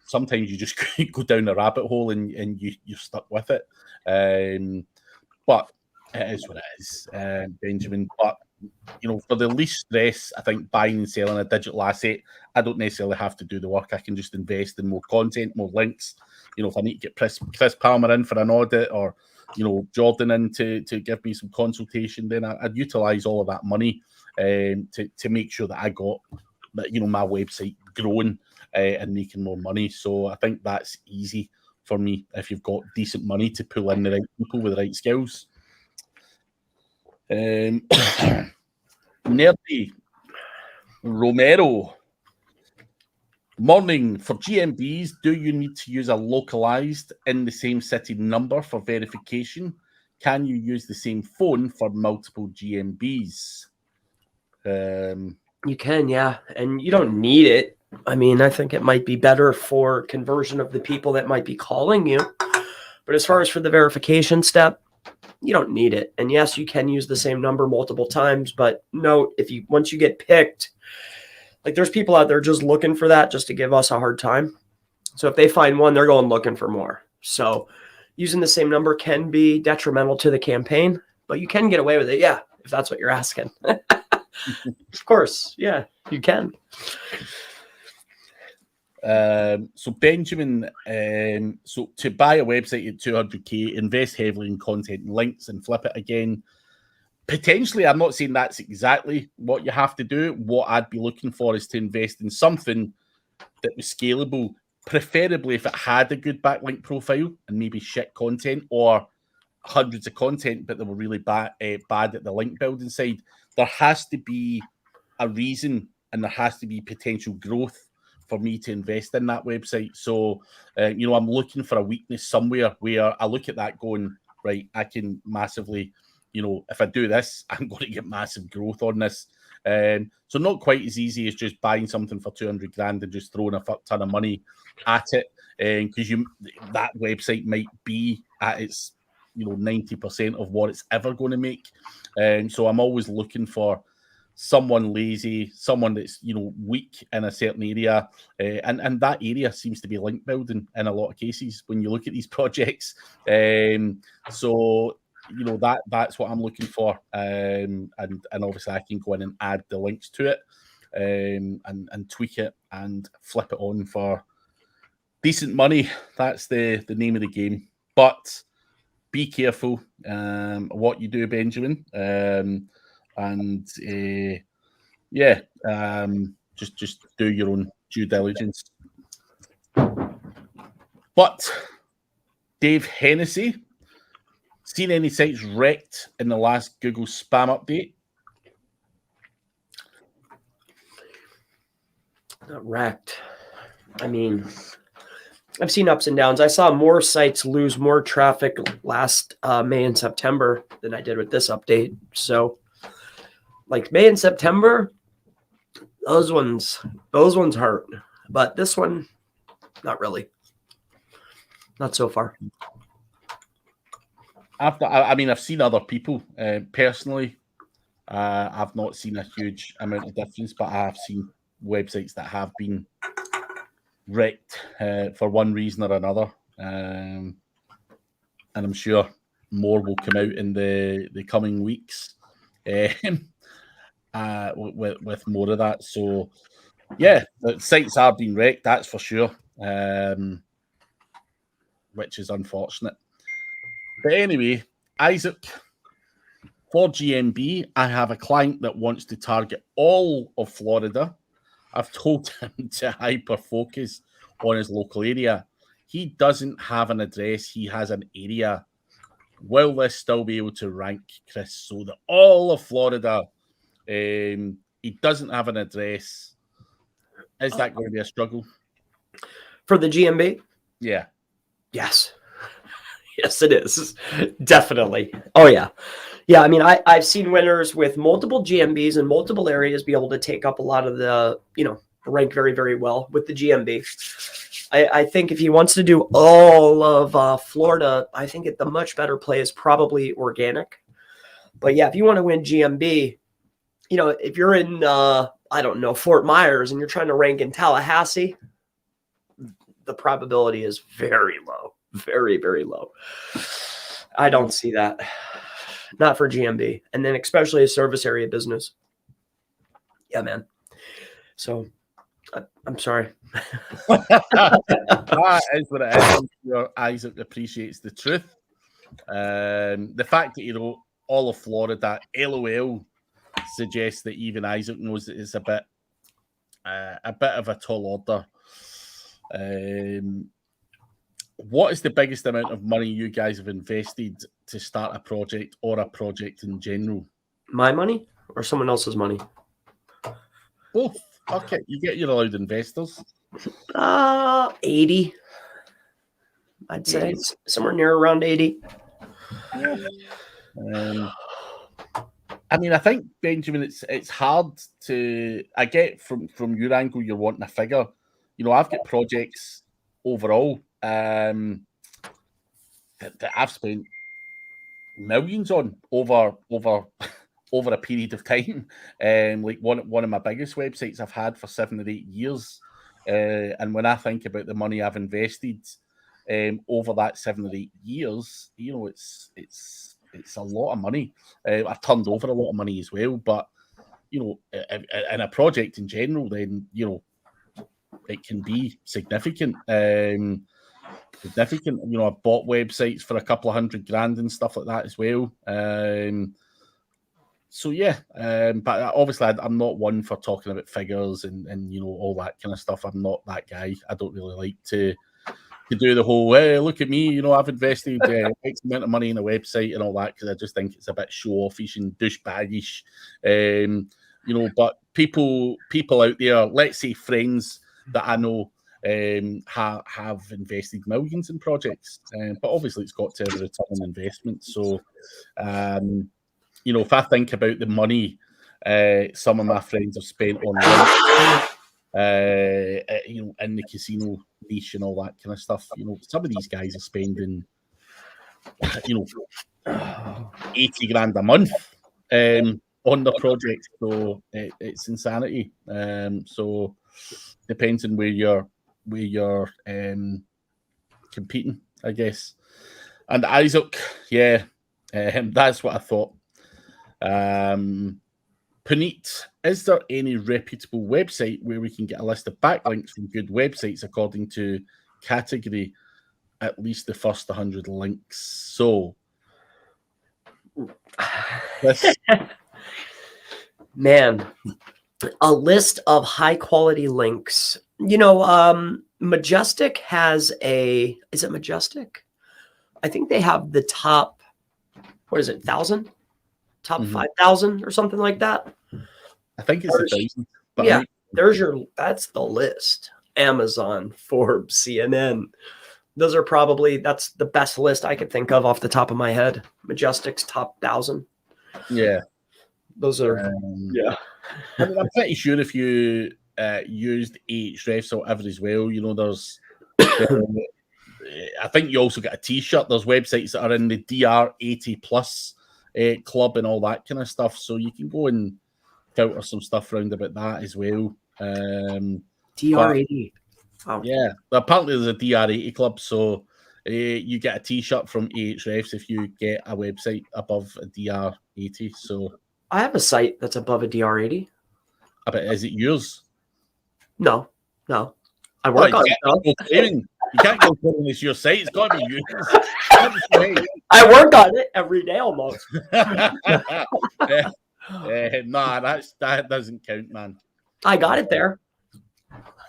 sometimes you just go down a rabbit hole and you're stuck with it. But it is what it is, Benjamin. But for the least stress, I think buying and selling a digital asset, I don't necessarily have to do the work. I can just invest in more content, more links. If I need to get Chris Palmer in for an audit, or Jordan in to give me some consultation, then I'd utilize all of that money to make sure that I got my website growing and making more money. So I think that's easy for me if you've got decent money to pull in the right people with the right skills. Nerdy Romero. Morning. For GMBs, do you need to use a localized in the same city number for verification? Can you use the same phone for multiple GMBs? You can, yeah. And you don't need it. I mean, I think it might be better for conversion of the people that might be calling you. But as far as for the verification step, you don't need it. And yes, you can use the same number multiple times, but note, once you get picked, like there's people out there just looking for that just to give us a hard time. So if they find one, they're going looking for more. So using the same number can be detrimental to the campaign, but you can get away with it. Yeah. If that's what you're asking. Of course. Yeah, you can. So Benjamin, so to buy a website at 200K, invest heavily in content and links and flip it again. Potentially, I'm not saying that's exactly what you have to do. What I'd be looking for is to invest in something that was scalable, preferably if it had a good backlink profile and maybe shit content, or hundreds of content, but they were really bad at the link building side. There has to be a reason, and there has to be potential growth for me to invest in that website. So, I'm looking for a weakness somewhere where I look at that going, right, I can massively, if I do this, I'm going to get massive growth on this. So not quite as easy as just buying something for 200 grand and just throwing a fuck ton of money at it. Because that website might be at its 90% of what it's ever going to make. So I'm always looking for someone lazy, someone that's weak in a certain area, and that area seems to be link building in a lot of cases when you look at these projects. So that's what I'm looking for, and obviously I can go in and add the links to it, and tweak it and flip it on for decent money. That's the name of the game. But be careful what you do, Benjamin. Just do your own due diligence. But Dave Hennessy, seen any sites wrecked in the last Google spam update? Not wrecked. I mean, I've seen ups and downs. I saw more sites lose more traffic last May and September than I did with this update. So, like May and September, those ones hurt. But this one, not really. Not so far. I've seen other people personally. I've not seen a huge amount of difference, but I have seen websites that have been wrecked for one reason or another, and I'm sure more will come out in the coming weeks with more of that. So yeah, the sites are being wrecked, that's for sure, which is unfortunate. But anyway, Isaac, for GMB, I have a client that wants to target all of Florida. I've told him to hyper focus on his local area. He doesn't have an address, he has an area. Will this still be able to rank, Chris? So that all of Florida, he doesn't have an address. Is that going to be a struggle? For the GMB? Yeah. Yes. Yes, it is. Definitely. Oh, yeah. Yeah, I mean, I've seen winners with multiple GMBs in multiple areas be able to take up a lot of the, rank very, very well with the GMB. I think if he wants to do all of Florida, I think the much better play is probably organic. But yeah, if you want to win GMB, if you're in, Fort Myers and you're trying to rank in Tallahassee, the probability is very low. Very, very low. I don't see that. Not for GMB. And then especially a service area business. Yeah, man. So I'm sorry. That is what it is. I'm sure Isaac appreciates the truth. The fact that he wrote all of Florida, LOL, suggests that even Isaac knows that it's a bit of a tall order. What is the biggest amount of money you guys have invested to start a project or a project in general? My money or someone else's money? Both. Okay, you're allowed investors. 80. I'd say somewhere near around 80. Yeah. I think, Benjamin, it's hard to. I get from your angle, you're wanting a figure. I've got projects overall that I've spent millions on over a period of time. Like one of my biggest websites I've had for 7 or 8 years. And when I think about the money I've invested over that 7 or 8 years, it's a lot of money. I've turned over a lot of money as well, but in a project in general, then it can be significant. Significant. I bought websites for a couple of $100,000 and stuff like that as well. So yeah, but obviously I'm not one for talking about figures and all that kind of stuff. I'm not that guy. I don't really like to to do the whole, hey, look at me, I've invested X amount of money in a website and all that, because I just think it's a bit show-offish and douchebaggish. But people out there, let's say friends that I know, have invested millions in projects, but obviously it's got to have a return on investment. So, if I think about the money some of my friends have spent on in the casino niche and all that kind of stuff, some of these guys are spending, 80 grand a month on the project. So it's insanity. So depends on where you're competing, I guess. And Isaac, that's what I thought. Puneet, is there any reputable website where we can get a list of backlinks from good websites according to category, at least the first 100 links? So, man, a list of high quality links. Majestic has is it Majestic? I think they have the top, 1,000? Top 5,000 or something like that. I think it's 1,000. Yeah, that's the list. Amazon, Forbes, CNN. Those are that's the best list I could think of off the top of my head. Majestic's top 1,000. Yeah. Those are, I'm pretty sure if you used Ahrefs or whatever as well, there's, I think you also get a t-shirt. There's websites that are in the DR80 plus club and all that kind of stuff. So you can go and filter some stuff around about that as well. DR80. Oh. Yeah, apparently there's a DR80 club, so you get a t-shirt from Ahrefs if you get a website above a DR80. So I have a site that's above a DR80. I bet, is it yours? No. I work on it. You can't go claiming it's your site. It's got to be yours. I work on it every day almost. Nah, that doesn't count, man. I got it there.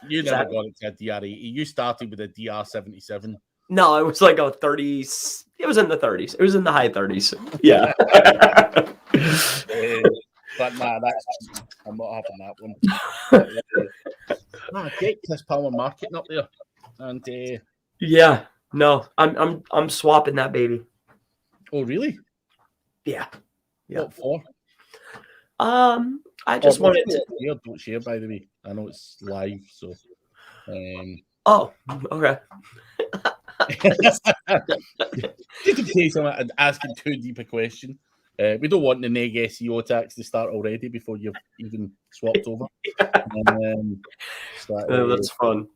You never got it to a DR80. You started with a DR77. No, it was like a 30s. It was in the 30s. It was in the high 30s. Yeah. But nah, I'm not having that one. Get Chris Palmer marketing up there, and I'm swapping that baby. Oh, really? Yeah. What for? I just wanted to. Don't share, by the way. I know it's live, so. Oh, okay. You can say something and asking too deep a question. We don't want the neg SEO attacks to start already before you've even swapped over. That's fun.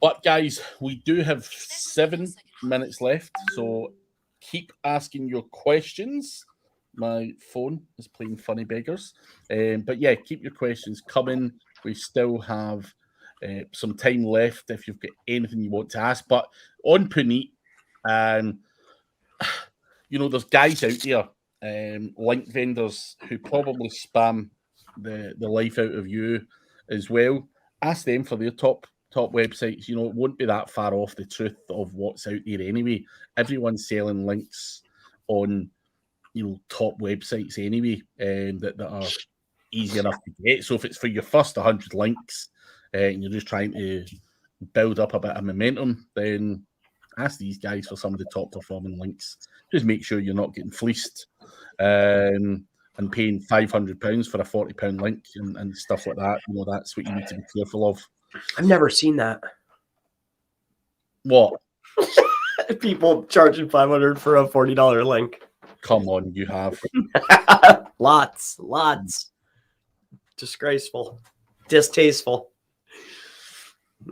But guys, we do have 7 minutes left, so keep asking your questions. My phone is playing funny beggars. But yeah, keep your questions coming. We still have some time left if you've got anything you want to ask. But on Puneet, there's guys out there, link vendors, who probably spam the life out of you as well. Ask them for their top websites. It won't be that far off the truth of what's out there anyway. Everyone's selling links on top websites anyway, that are easy enough to get. So if it's for your first 100 links and you're just trying to build up a bit of momentum, then ask these guys for some of the top performing links. Just make sure you're not getting fleeced and paying £500 for a £40 link and stuff like that. That's what you need to be careful of. I've never seen that. What? People charging $500 for a $40 link. Come on, you have. Lots. Disgraceful. Distasteful.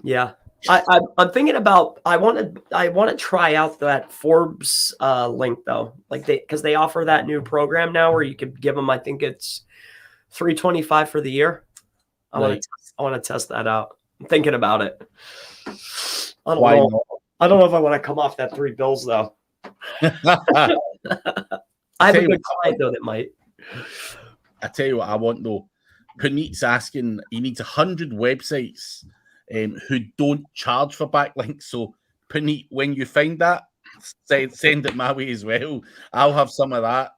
Yeah. I'm thinking about, I want to try out that Forbes link though, because they offer that new program now where you could give them, I think it's $325 for the year. I want to test that out. I'm thinking about it. I don't know if I want to come off that $3 though. I have a good client though that might. I tell you what I want though. Puneet's asking, he needs 100 websites who don't charge for backlinks. So, Puneet, when you find that, send it my way as well. I'll have some of that.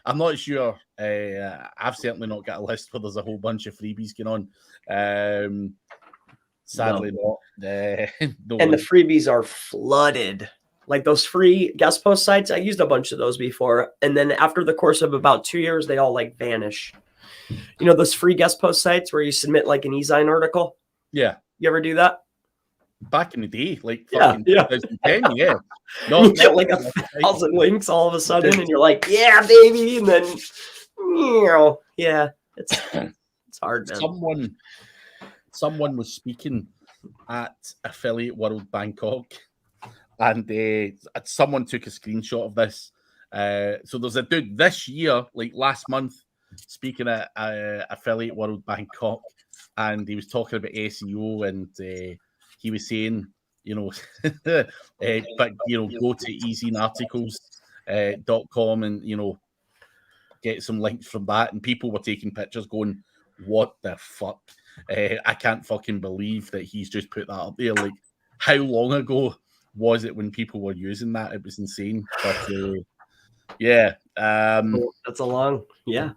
I'm not sure. I've certainly not got a list where there's a whole bunch of freebies going on. Sadly, not. No and the freebies are flooded. Like those free guest post sites, I used a bunch of those before. And then after the course of about 2 years, they all like vanish. You know, those free guest post sites where you submit like an e-sign article? Yeah. You ever do that? Back in the day, like fucking 2010, yeah. No, you get like 1,000 links all of a sudden, and you're like, yeah, baby. And then, yeah, it's hard, man. Someone was speaking at Affiliate World Bangkok, and someone took a screenshot of this. So there's a dude this year, like last month, speaking at Affiliate World Bangkok, and he was talking about SEO, and he was saying, but go to easyarticles.com and get some links from that. And people were taking pictures, going, "What the fuck? I can't fucking believe that he's just put that up there." Like, how long ago was it when people were using that? It was insane. But yeah, that's a long, yeah.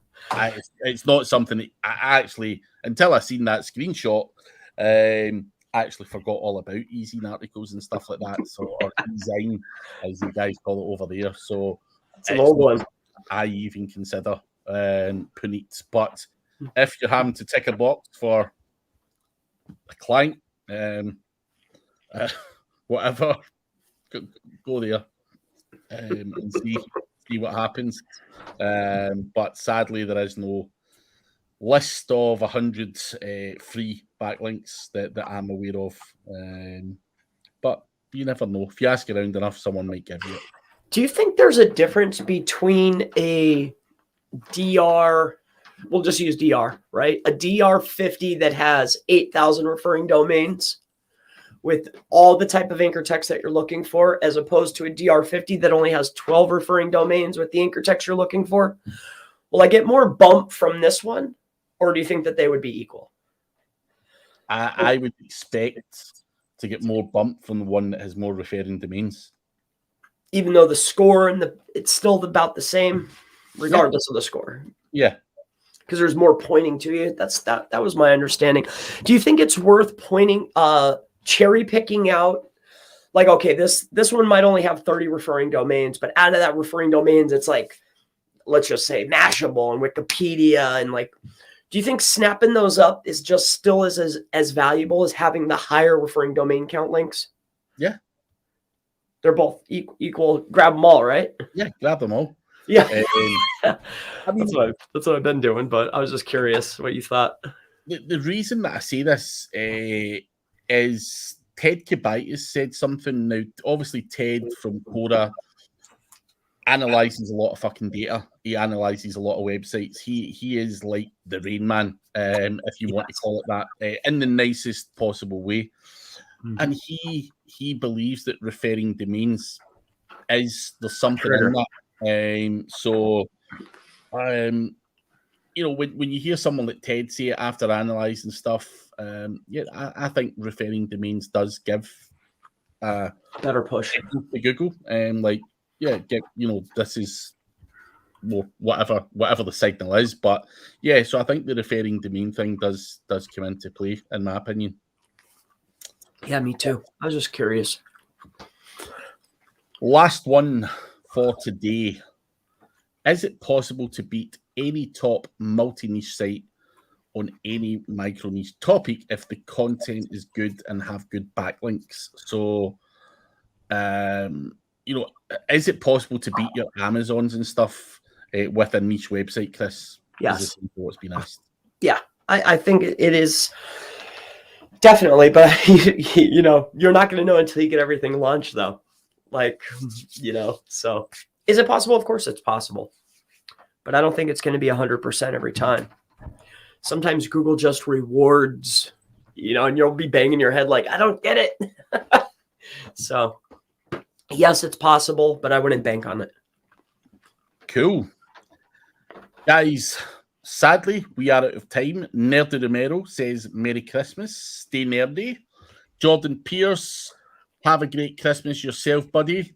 It's not something that I actually, until I seen that screenshot, I actually forgot all about e-zine articles and stuff like that. So, or e-zine, as you guys call it over there. So it's an old one. I even consider Puneet. But if you're having to tick a box for a client, whatever, go there and see what happens. But sadly, there is no list of 100 free backlinks that I'm aware of. But you never know. If you ask around enough, someone might give you it. Do you think there's a difference between a DR, we'll just use DR, right? A DR 50 that has 8,000 referring domains with all the type of anchor text that you're looking for, as opposed to a DR 50 that only has 12 referring domains with the anchor text you're looking for? Will I get more bump from this one, or do you think that they would be equal? I would expect to get more bump from the one that has more referring domains. Even though the score and it's still about the same, regardless of the score. Yeah. Because there's more pointing to you. That was my understanding. Do you think it's worth cherry picking out, like, okay, this one might only have 30 referring domains, but out of that referring domains, it's like, let's just say Mashable and Wikipedia, and like, do you think snapping those up is just still as valuable as having the higher referring domain count links? Yeah. They're both equal. Grab them all, right? Yeah, grab them all. Yeah. I mean, that's what I've been doing, but I was just curious what you thought. The reason that I say this is Ted Kabaitis said something. Now, obviously, Ted from Quora analyzes a lot of fucking data. He analyzes a lot of websites. He is like the Rain Man, if you want to call it that, in the nicest possible way. Mm-hmm. And he believes that referring domains there's something in that. When you hear someone like Ted say it after analysing stuff, I think referring domains does give a better push to Google. This is more whatever the signal is. But yeah, so I think the referring domain thing does come into play, in my opinion. Yeah, me too. I was just curious. Last one for today. Is it possible to beat any top multi-niche site on any micro-niche topic if the content is good and have good backlinks? So, is it possible to beat your Amazons and stuff with a niche website, Chris? Yes. What's been asked. Yeah, I think it is definitely, but you're not going to know until you get everything launched, though. So is it possible? Of course it's possible, but I don't think it's going to be 100% every time. Sometimes Google just rewards, and you'll be banging your head like, I don't get it. So yes, it's possible, but I wouldn't bank on it. Cool. Guys, Sadly, we are out of time. Nerdy Romero says, Merry Christmas. Stay nerdy. Jordan Pierce, have a great Christmas yourself, buddy.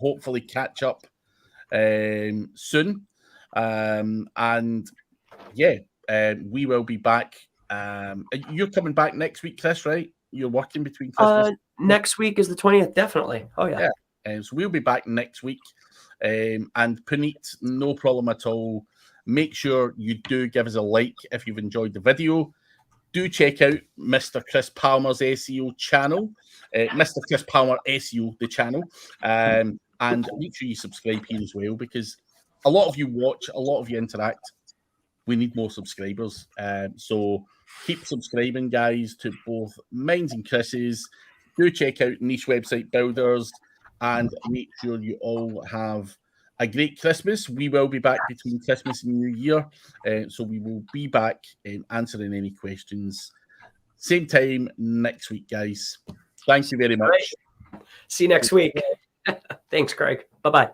Hopefully catch up soon. And yeah, we will be back. You're coming back next week, Chris, right? You're working between Christmas. Next week is the 20th, definitely. Oh, yeah. So we'll be back next week. And Puneet, no problem at all. Make sure you do give us a like if you've enjoyed the video. Do check out Mr. Chris Palmer's SEO channel, Mr. Chris Palmer SEO, the channel. And make sure you subscribe here as well, because a lot of you watch, a lot of you interact. We need more subscribers. So keep subscribing, guys, to both mine's and Chris's. Do check out Niche Website Builders, and make sure you all have a great Christmas. We will be back between Christmas and New Year. So we will be back answering any questions. Same time next week, guys. Thank you very much. See you next week. Thanks, Craig. Bye-bye.